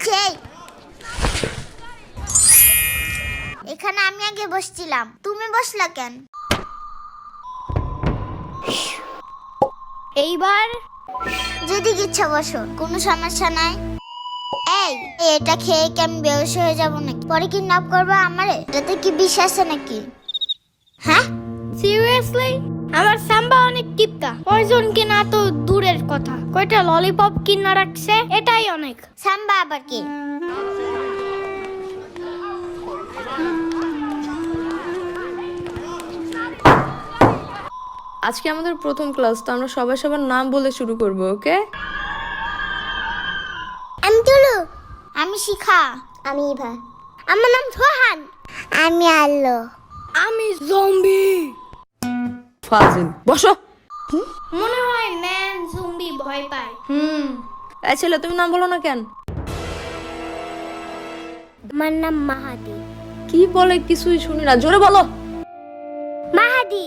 দিচ্ছে। এখানে আমি আগে বসছিলাম, তুমি বসলা কেন? এইবার যেদিকে ইচ্ছা বসো, কোনো সমস্যা নাই। এই এটা খেয়ে কি আমি বেহুশ হয়ে যাবো নাকি? পরে কিডন্যাপ করবে আমারে? এটাতে কি বিষ আছে নাকি? হ্যাঁ, সিরিয়াসলি আমার সাম্বা অনেক কিপটা। পয়জন কিনা তো দূরের কথা, কয়টা ললিপপ কিনা রাখছে, এটাই অনেক। সাম্বা আবার কি? আজকে আমাদের প্রথম ক্লাস, তো আমরা সবাই সবার নাম বলে শুরু করব, ওকে? আমি তুলু। আমি শিখা। আমি ইভা। আমার নাম সোহান। আমি আলো। আমি জম্বি। ফাজিল, বসো। মনে হয় ম্যান জম্বি ভয় পায়। এই ছেলে, তুমি নাম বলো না কেন? আমার নাম মাহাদি। কি বলে কিছুই শুনি না, জোরে বলো। মাহাদি।